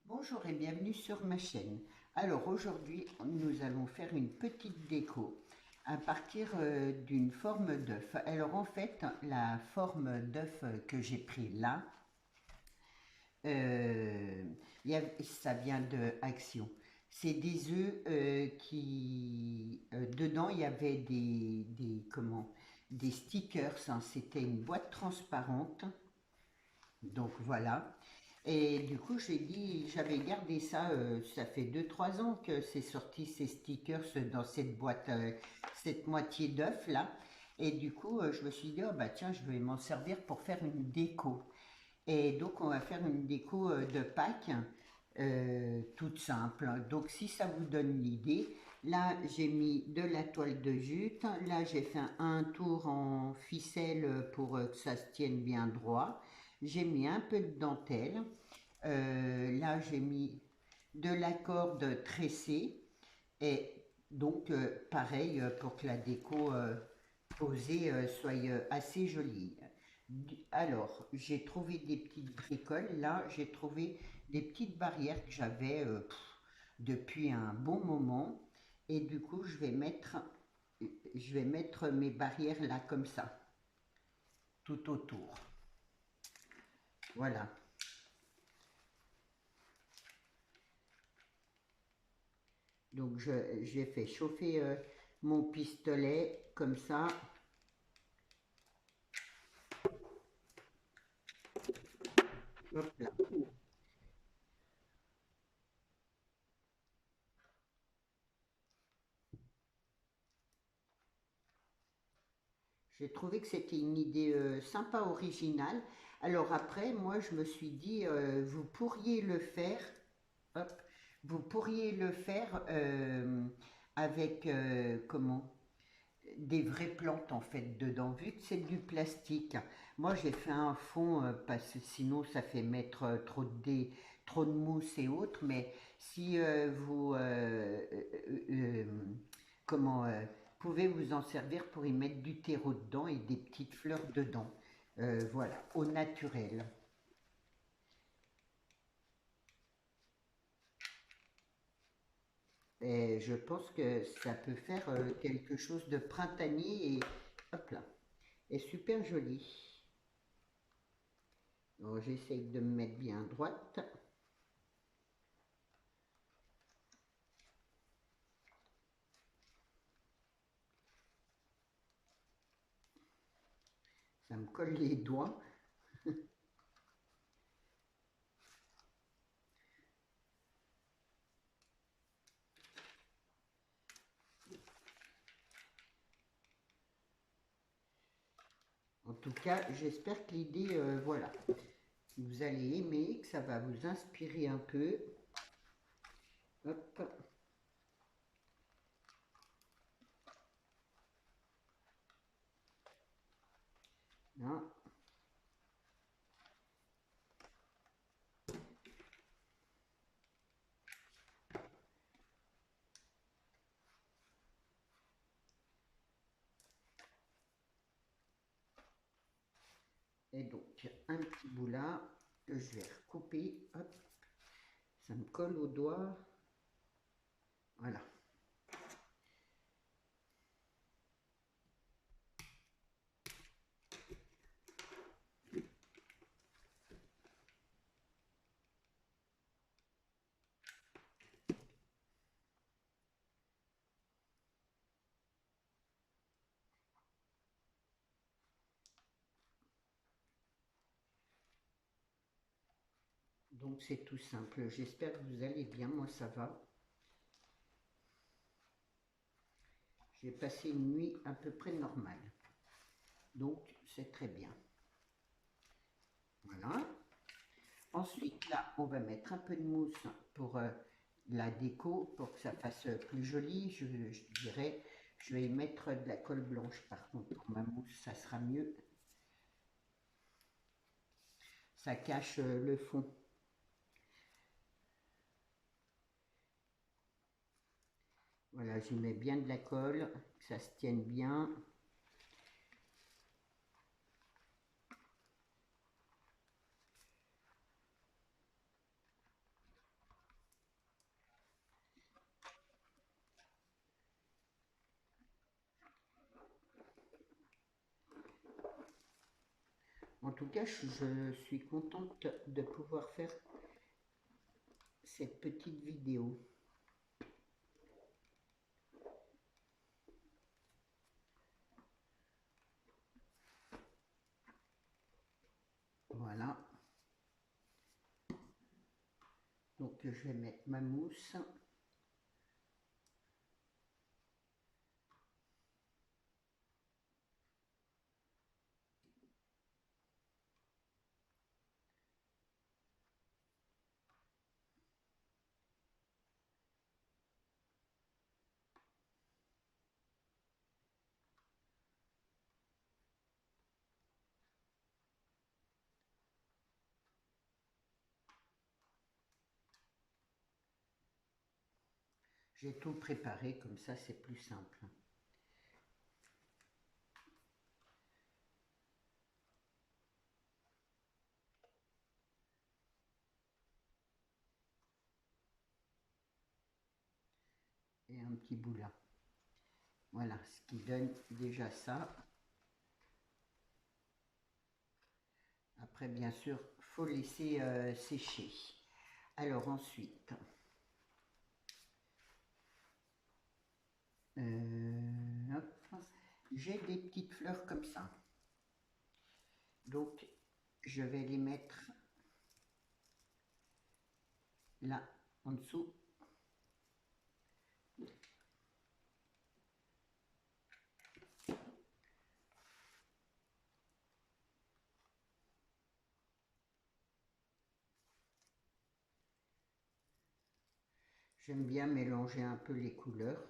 Bonjour et bienvenue sur ma chaîne. Alors aujourd'hui, nous allons faire une petite déco à partir d'une forme d'œuf. Alors en fait, la forme d'œuf que j'ai pris là, euh, ça vient de Action. C'est des œufs dedans il y avait des stickers, hein. C'était une boîte transparente. Donc voilà. Et du coup, j'ai dit, j'avais gardé ça, ça fait 2 3 ans que c'est sorti ces stickers dans cette boîte, cette moitié d'œuf là. Et du coup, je me suis dit, oh bah tiens, je vais m'en servir pour faire une déco. Et donc, on va faire une déco de Pâques, toute simple. Donc, si ça vous donne l'idée, là, j'ai mis de la toile de jute. Là, j'ai fait un tour en ficelle pour que ça se tienne bien droit. J'ai mis un peu de dentelle. Là, j'ai mis de la corde tressée. Et donc, pareil, pour que la déco posée soit assez jolie. Alors, j'ai trouvé des petites bricoles. Là, j'ai trouvé des petites barrières que j'avais depuis un bon moment. Et du coup, je vais mettre mes barrières là comme ça, tout autour. Voilà. Donc, j'ai fait chauffer mon pistolet comme ça. Hop là. J'ai trouvé que c'était une idée sympa, originale. Alors après, moi, je me suis dit, vous pourriez le faire, hop, vous pourriez le faire avec, comment, des vraies plantes en fait dedans, vu que c'est du plastique. Moi, j'ai fait un fond parce que sinon, ça fait mettre trop de mousse et autres. Mais si comment, pouvez vous en servir pour y mettre du terreau dedans et des petites fleurs dedans. Voilà, au naturel. Et je pense que ça peut faire quelque chose de printanier et hop là, et super joli. Alors j'essaye de me mettre bien droite. Ça me colle les doigts. En tout cas, j'espère que l'idée, voilà, vous allez aimer, que ça va vous inspirer un peu. Hop, là. Et donc, un petit bout là, que je vais recouper. Hop, ça me colle au doigt. Voilà. Donc, c'est tout simple. J'espère que vous allez bien. Moi, ça va. J'ai passé une nuit à peu près normale. Donc, c'est très bien. Voilà. Ensuite, là, on va mettre un peu de mousse pour la déco, pour que ça fasse plus joli. Je dirais, je vais y mettre de la colle blanche par contre. Pour ma mousse, ça sera mieux. Ça cache le fond. Voilà, j'y mets bien de la colle, que ça se tienne bien. En tout cas, je suis contente de pouvoir faire cette petite vidéo. Voilà. Donc je vais mettre ma mousse. J'ai tout préparé, comme ça c'est plus simple. Et un petit bout là. Voilà, ce qui donne déjà ça. Après, bien sûr, faut laisser sécher. Alors ensuite, j'ai des petites fleurs comme ça. Donc, je vais les mettre là, en dessous. J'aime bien mélanger un peu les couleurs.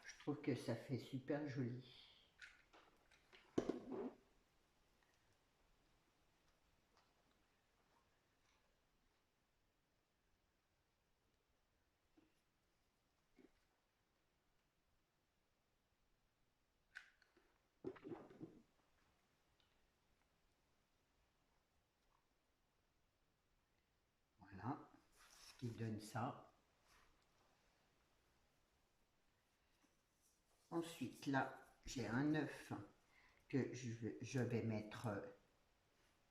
Je trouve que ça fait super joli. Voilà, ce qui donne ça. Ensuite, là, j'ai un œuf que je vais mettre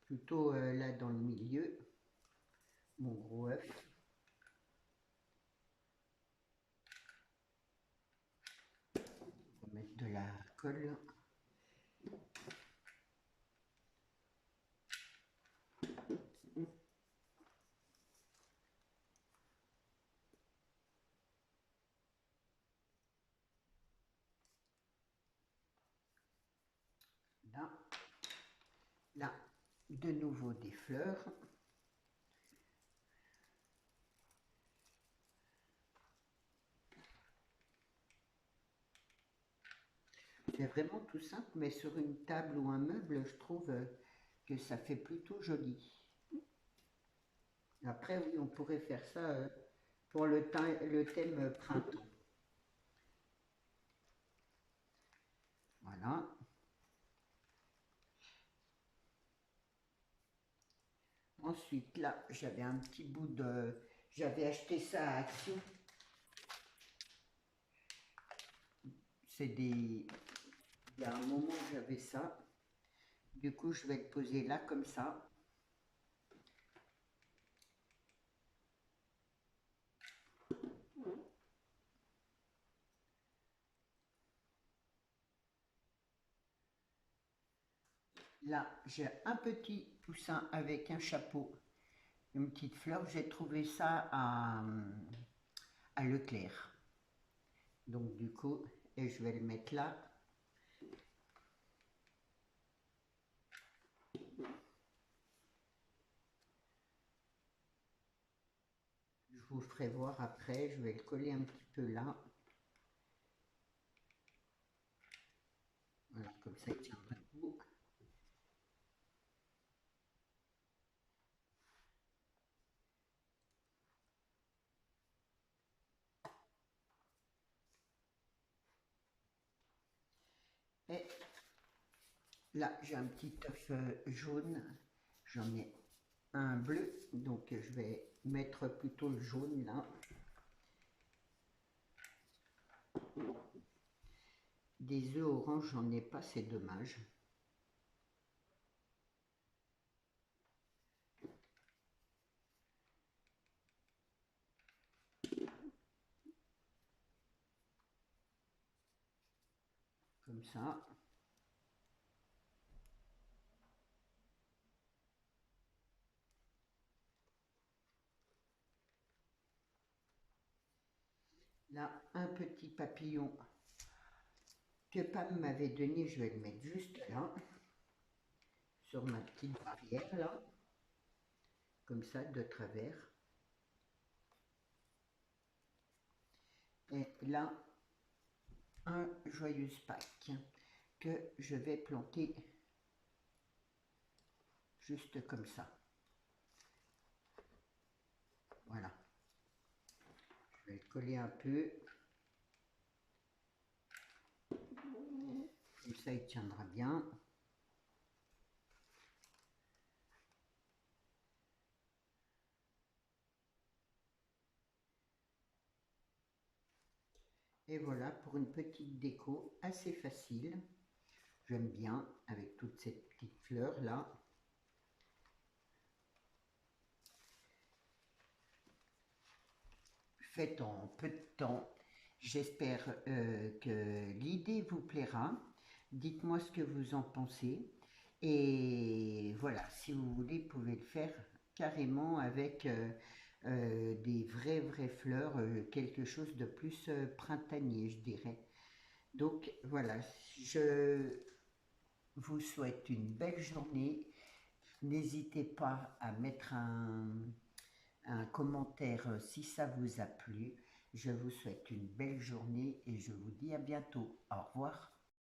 plutôt là dans le milieu. Mon gros œuf. On va mettre de la colle. Là, là, de nouveau des fleurs. C'est vraiment tout simple, mais sur une table ou un meuble, je trouve que ça fait plutôt joli. Après, oui, on pourrait faire ça pour le thème printemps. Voilà. Ensuite, là, j'avais un petit bout de... J'avais acheté ça à Action. C'est des... Il y a un moment, j'avais ça. Du coup, je vais le poser là, comme ça. Là, j'ai un petit poussin avec un chapeau, une petite fleur. J'ai trouvé ça à Leclerc. Donc, du coup, et je vais le mettre là. Je vous ferai voir après. Je vais le coller un petit peu là. Voilà, comme ça, il tiendra debout. Et là, j'ai un petit œuf jaune. J'en ai un bleu, donc je vais mettre plutôt le jaune là. Des œufs orange, j'en ai pas, c'est dommage. comme ça. Là, un petit papillon que Pam m'avait donné, je vais le mettre juste là, sur ma petite barrière là, comme ça, de travers. Et là, un joyeuse Pâques que je vais planter juste comme ça. Voilà. Je vais le coller un peu. Comme ça, il tiendra bien. Et voilà pour une petite déco assez facile. J'aime bien avec toutes ces petites fleurs là. Faites en peu de temps. J'espère que l'idée vous plaira. Dites-moi ce que vous en pensez. Et voilà, si vous voulez, vous pouvez le faire carrément avec des vraies fleurs, quelque chose de plus printanier, je dirais. Donc voilà, je vous souhaite une belle journée. N'hésitez pas à mettre un commentaire si ça vous a plu. Je vous souhaite une belle journée et je vous dis à bientôt. Au revoir.